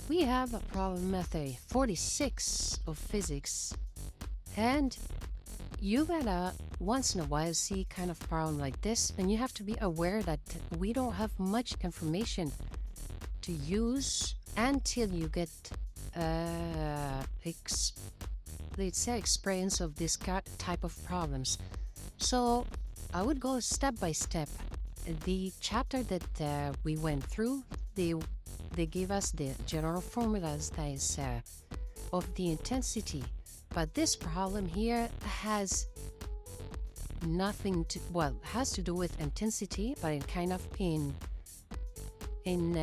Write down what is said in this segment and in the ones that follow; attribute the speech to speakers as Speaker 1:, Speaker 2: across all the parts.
Speaker 1: we have a problem method 46 of physics, and you gotta once in a while see kind of problem like this, and you have to be aware that we don't have much information to use until you get let's say experience of this type of problems. So I would go step by step. The chapter that we went through, they give us the general formulas that is of the intensity, but this problem here has nothing to, well, has to do with intensity, but in kind of in an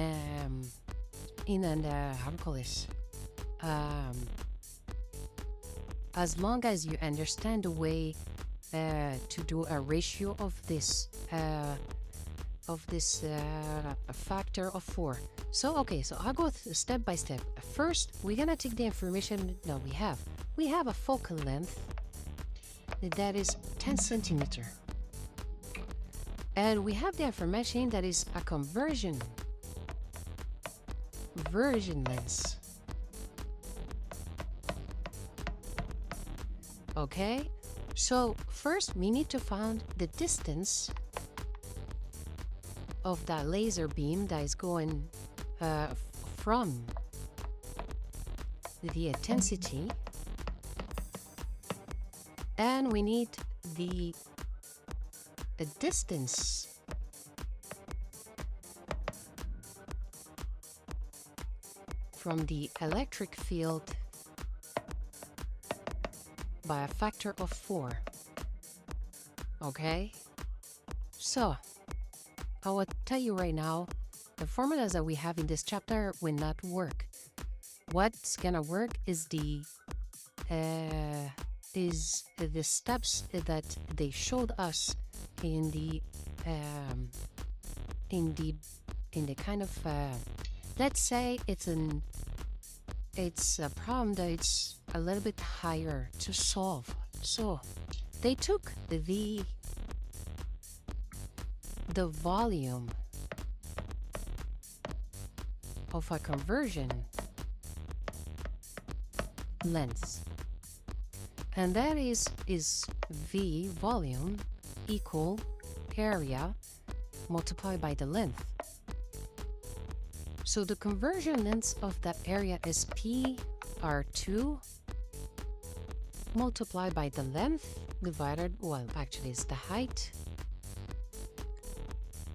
Speaker 1: how do you call this, as long as you understand the way to do a ratio of this factor of 4. So okay, so I'll go step by step. First, we're gonna take the information that we have a focal length that is 10 centimeter, and we have the information that is a conversion lens. Okay, so first we need to find the distance of that laser beam that is going from the intensity, and we need the distance from the electric field by a factor of 4. Okay, so I will tell you right now, the formulas that we have in this chapter will not work. What's gonna work is the steps that they showed us in the kind of let's say it's a problem that it's a little bit higher to solve. So they took the volume of a conversion lens, and that is V volume equal area multiplied by the length. So the conversion length of that area is PR2 multiplied by the length divided, well, actually it's the height,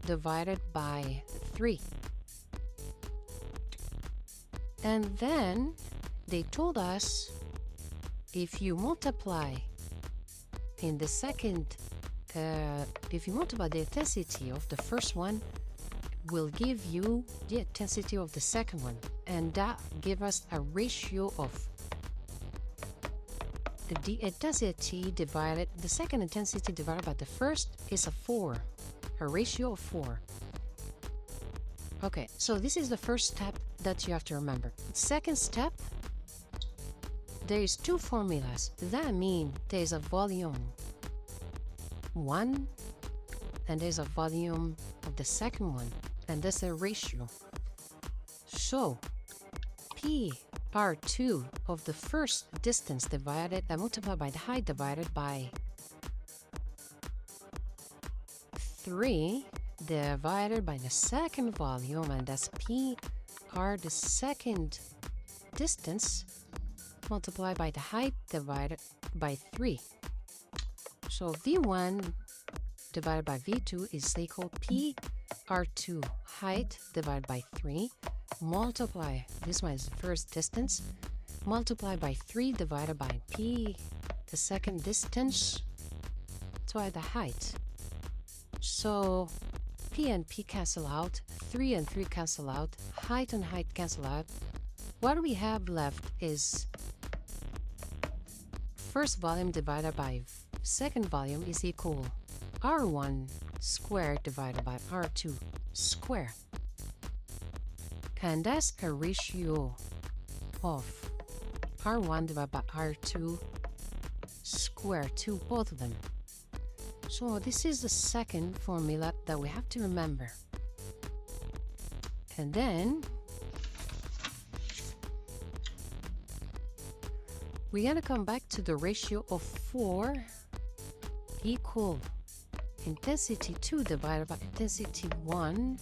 Speaker 1: divided by 3. And then they told us if you multiply in the second, if you multiply the intensity of the first one, will give you the intensity of the second one, and that give us a ratio of the intensity divided, the second intensity divided by the first is a 4, a ratio of 4. Okay, so this is the first step that you have to remember. Second step, there is 2 formulas. That means there's a volume 1 and there's a volume of the second one, and that's a ratio. So P R2 of the first distance divided multiplied by the height divided by 3 divided by the second volume, and that's P R the second distance multiplied by the height divided by 3. So V1 divided by V2 is equal P R2 height divided by 3 multiply, this one is the first distance, multiply by 3 divided by P the second distance to the height. So P and P cancel out, 3 and 3 cancel out, height and height cancel out. What we have left is first volume divided by second volume is equal R1 squared divided by R2 squared. And that's a ratio of R1 divided by R2 squared to both of them. So this is the second formula that we have to remember. And then we're gonna come back to the ratio of 4 equal intensity 2 divided by intensity 1,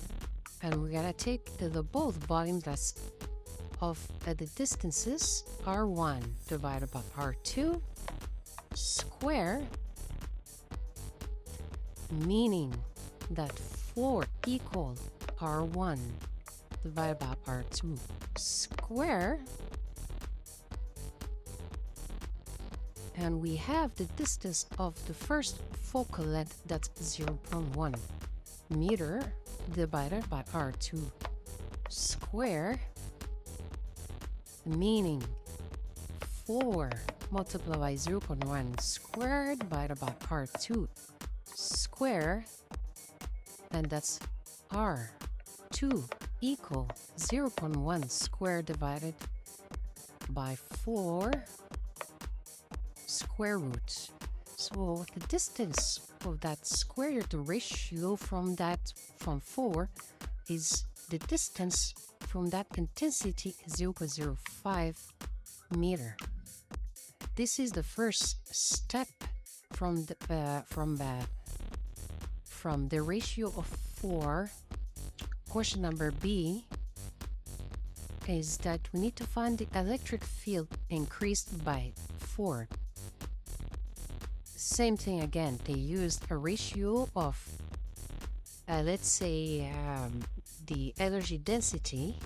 Speaker 1: and we're gonna take the both volumes that's of the distances r1 divided by r2 square, meaning that 4 equal r1 divided by r2 square, and we have the distance of the first focal length, that's 0.1 meter divided by r2 square, meaning 4 multiplied by 0.1 squared divided by r2 square, and that's r2 equal 0.1 squared divided by 4 square root. So the distance of that square, the ratio from 4 is the distance from that intensity 0.05 meter. This is the first step from the ratio of 4. Question number B is that we need to find the electric field increased by 4. Same thing again, they used a ratio of let's say the energy density.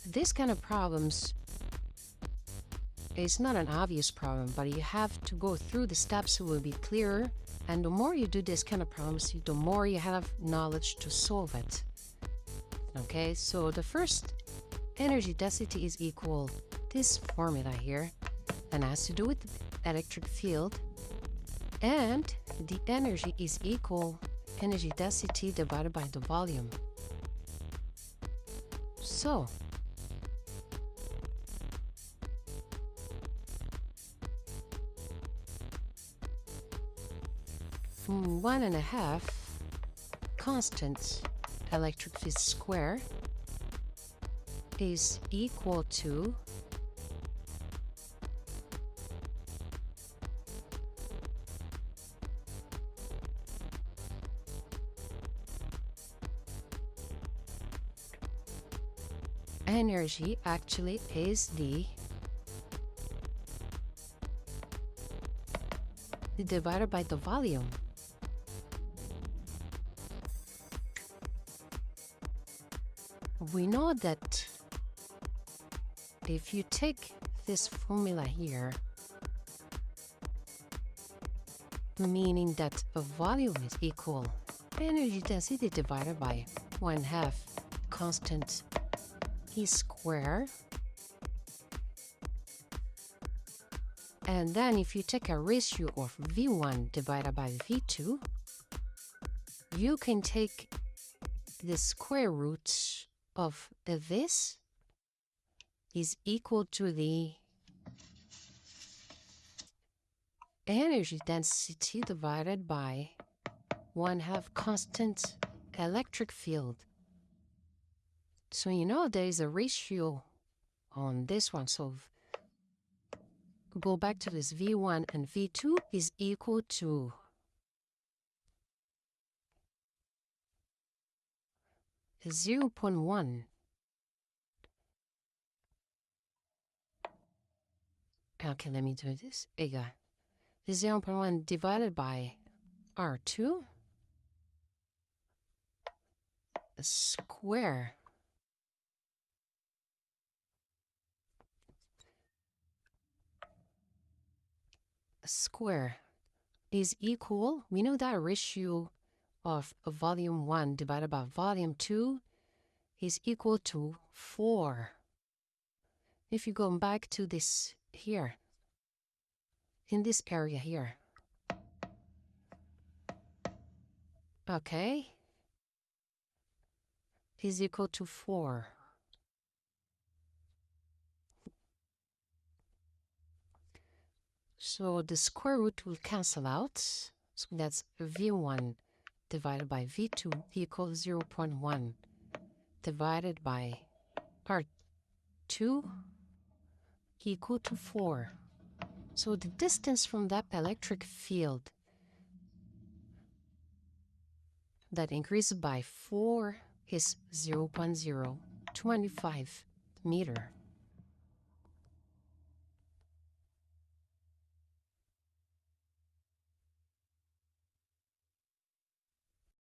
Speaker 1: This kind of problems is not an obvious problem, but you have to go through the steps, so it will be clearer, and the more you do this kind of problems, the more you have knowledge to solve it. Okay, so the first energy density is equal this formula here, and has to do with the electric field, and the energy is equal energy density divided by the volume. So from 1.5 constant electric field square is equal to energy actually is the divided by the volume. We know that if you take this formula here, meaning that a volume is equal energy density divided by 1/2 constant E square, and then if you take a ratio of V1 divided by V2, you can take the square root of this is equal to the energy density divided by 1/2 constant electric field. So you know there is a ratio on this one, so go back to this V1 and V2 is equal to (0.1). Okay, let me do this. Egal. 0.1 divided by R2 square is equal, we know that ratio of volume 1 divided by volume 2 is equal to 4. If you go back to this here, in this area here, okay, is equal to 4. So the square root will cancel out. So that's V1 divided by V2 equals 0.1 divided by R 2 equal to 4. So the distance from that electric field that increased by 4 is 0.025 meter.